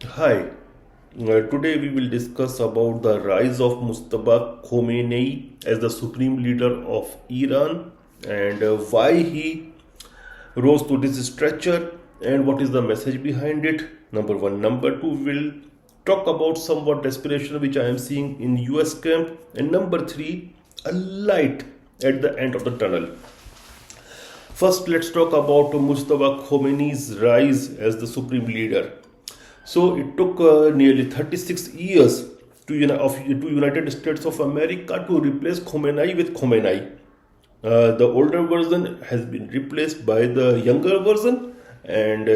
Hi, today we will discuss about the rise of Mujtaba Khamenei as the supreme leader of Iran and why he rose to this stature and what is the message behind it. Number one. Number two, we'll talk about somewhat desperation which I am seeing in US camp. And number three, a light at the end of the tunnel. First, let's talk about Mujtaba Khamenei's rise as the supreme leader. So it took nearly 36 years to United States of America to replace Khamenei with Khamenei. The older version has been replaced by the younger version, and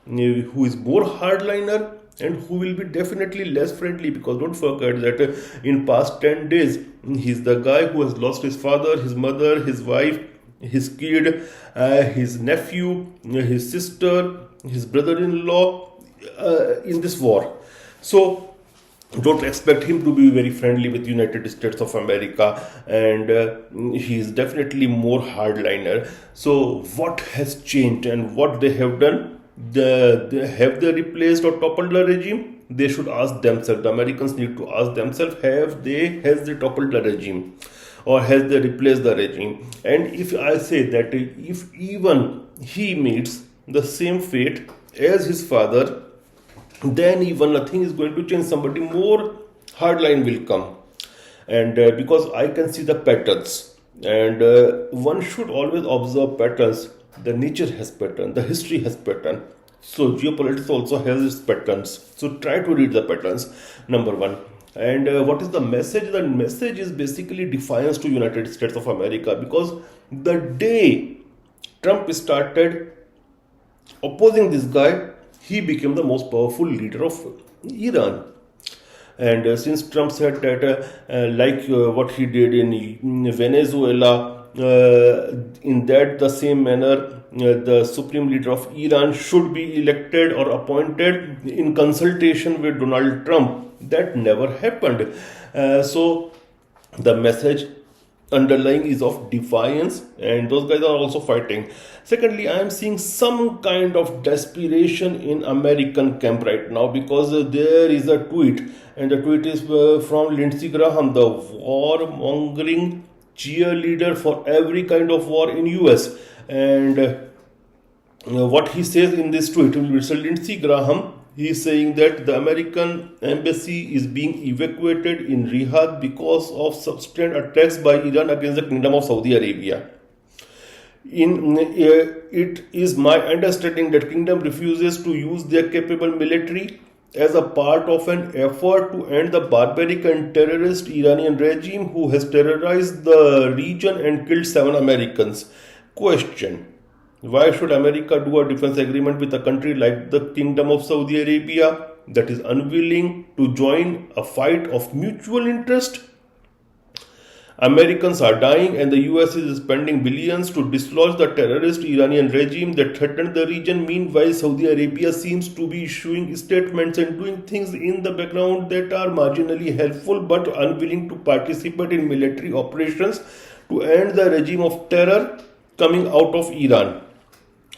who is more hardliner and who will be definitely less friendly, because don't forget that in past 10 days he's the guy who has lost his father, his mother, his wife, his kid, his nephew, his sister, his brother-in-law in this war. So don't expect him to be very friendly with United States of America, and he is definitely more hardliner. So what has changed and what they have done? Have they replaced or toppled the regime? They should ask themselves. The Americans need to ask themselves: has they toppled the regime, or has they replaced the regime? And if I say that if even he meets the same fate as his father, then even nothing is going to change. Somebody more hardline will come, and because I can see the patterns, and one should always observe patterns. The nature has pattern, the history has pattern, so geopolitics also has its patterns. So try to read the patterns. Number one. And what is the message? The message is basically defiance to United States of America, because the day Trump started opposing this guy, he became the most powerful leader of Iran. And since Trump said that, what he did in Venezuela, in that the same manner, the supreme leader of Iran should be elected or appointed in consultation with Donald Trump. That never happened. So the message underlying is of defiance, and those guys are also fighting. Secondly, I am seeing some kind of desperation in American camp right now, because there is a tweet, and the tweet is from Lindsey Graham, the war-mongering cheerleader for every kind of war in US. And what he says in this tweet, Mr. Lindsey Graham, he is saying that the American embassy is being evacuated in Riyadh because of sustained attacks by Iran against the Kingdom of Saudi Arabia. It is my understanding that Kingdom refuses to use their capable military as a part of an effort to end the barbaric and terrorist Iranian regime who has terrorized the region and killed 7 Americans. Question: why should America do a defense agreement with a country like the Kingdom of Saudi Arabia that is unwilling to join a fight of mutual interest? Americans are dying, and the US is spending billions to dislodge the terrorist Iranian regime that threatened the region. Meanwhile, Saudi Arabia seems to be issuing statements and doing things in the background that are marginally helpful but unwilling to participate in military operations to end the regime of terror coming out of Iran.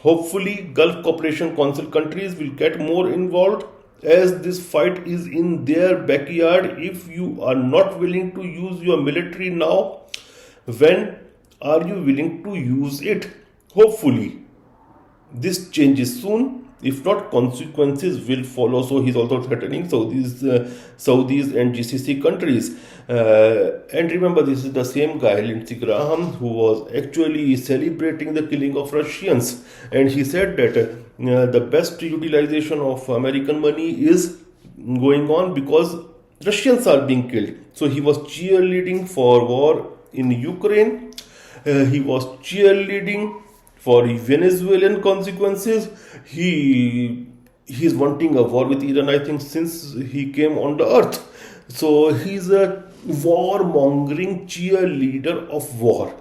Hopefully, Gulf Cooperation Council countries will get more involved, as this fight is in their backyard. If you are not willing to use your military now, when are you willing to use it? Hopefully, this changes soon. If not, consequences will follow. So he's also threatening Saudis and GCC countries. And remember, this is the same guy, Lindsey Graham, who was actually celebrating the killing of Russians. And he said that the best utilization of American money is going on because Russians are being killed. So he was cheerleading for war in Ukraine. He was cheerleading for Venezuelan consequences. He's wanting a war with Iran, I think, since he came on the earth. So he's a warmongering cheerleader of war.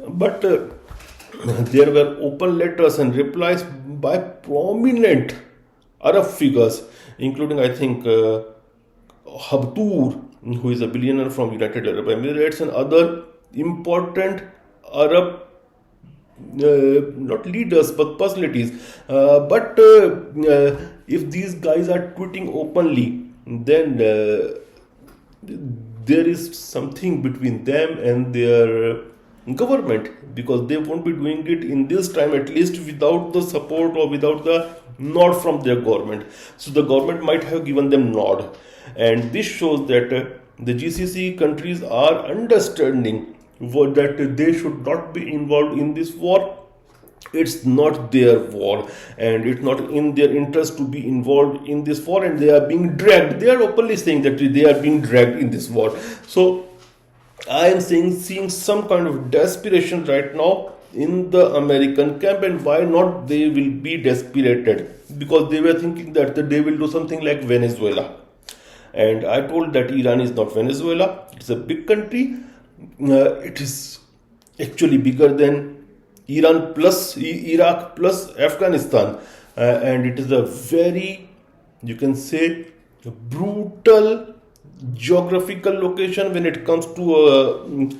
But there were open letters and replies by prominent Arab figures, including, I think, Habtour, who is a billionaire from United Arab Emirates, and other important Arab not leaders but personalities. But if these guys are tweeting openly, then there is something between them and their government, because they won't be doing it in this time, at least without the support or without the nod from their government. So the government might have given them nod, and this shows that the GCC countries are understanding that they should not be involved in this war. It's not their war, and it's not in their interest to be involved in this war, and they are being dragged. They are openly saying that they are being dragged in this war. So I am seeing some kind of desperation right now in the American camp, and why not they will be desperated? Because they were thinking that they will do something like Venezuela. And I told that Iran is not Venezuela. It's a big country. It is actually bigger than Iran plus Iraq plus Afghanistan, and it is a very, you can say, brutal geographical location when it comes to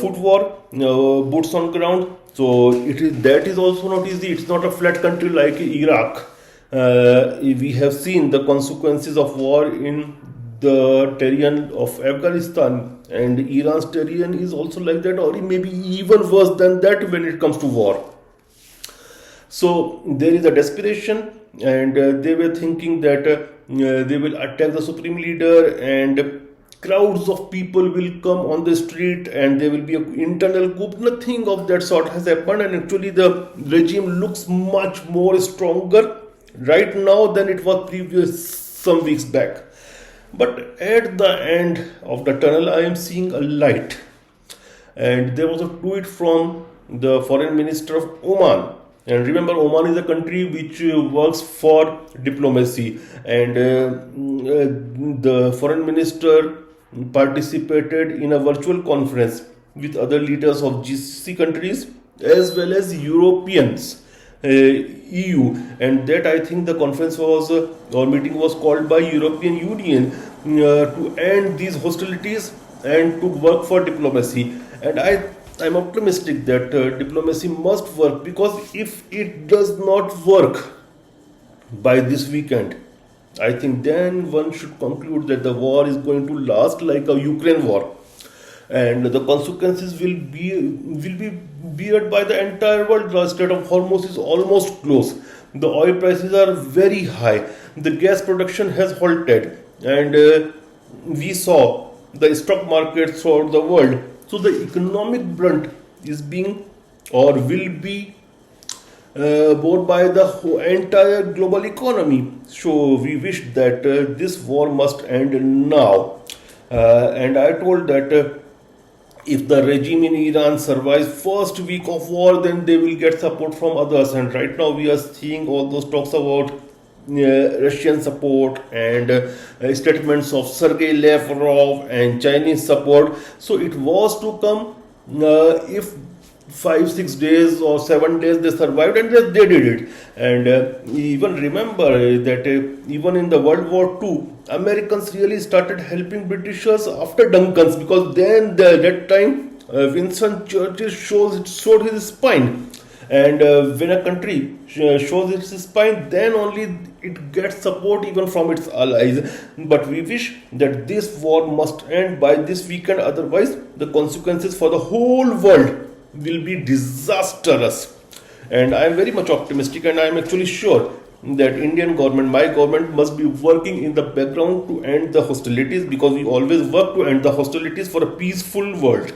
foot war, boots on ground. So that is also not easy. It's not a flat country like Iraq. We have seen the consequences of war in the terrain of Afghanistan, and Iran's terrain is also like that, or maybe even worse than that when it comes to war. So there is a desperation, and they were thinking that they will attack the supreme leader, and crowds of people will come on the street, and there will be an internal coup. Nothing of that sort has happened, and actually the regime looks much more stronger right now than it was previous some weeks back. But at the end of the tunnel, I am seeing a light. And there was a tweet from the foreign minister of Oman. And remember, Oman is a country which works for diplomacy. And the foreign minister participated in a virtual conference with other leaders of GCC countries as well as Europeans. EU, and that I think the conference was or meeting was called by European Union to end these hostilities and to work for diplomacy. And I'm optimistic that diplomacy must work, because if it does not work by this weekend, I think then one should conclude that the war is going to last like a Ukraine war, and the consequences will be beared by the entire world. The Strait of Hormuz is almost closed. The oil prices are very high. The gas production has halted, and we saw the stock markets throughout the world. So the economic brunt is being or will be borne by the entire global economy. So we wish that this war must end now. And I told that if the regime in Iran survives first week of war, then they will get support from others. And right now we are seeing all those talks about Russian support and statements of Sergei Lavrov and Chinese support. So it was to come if 5-6 days or 7 days they survived, and they did it. And even remember that even in the World War II, Americans really started helping Britishers after Duncan's, because then that time Winston Churchill showed his spine. And when a country shows its spine, then only it gets support even from its allies. But we wish that this war must end by this weekend, otherwise the consequences for the whole world will be disastrous. And I am very much optimistic, and I am actually sure that Indian government, my government, must be working in the background to end the hostilities, because we always work to end the hostilities for a peaceful world.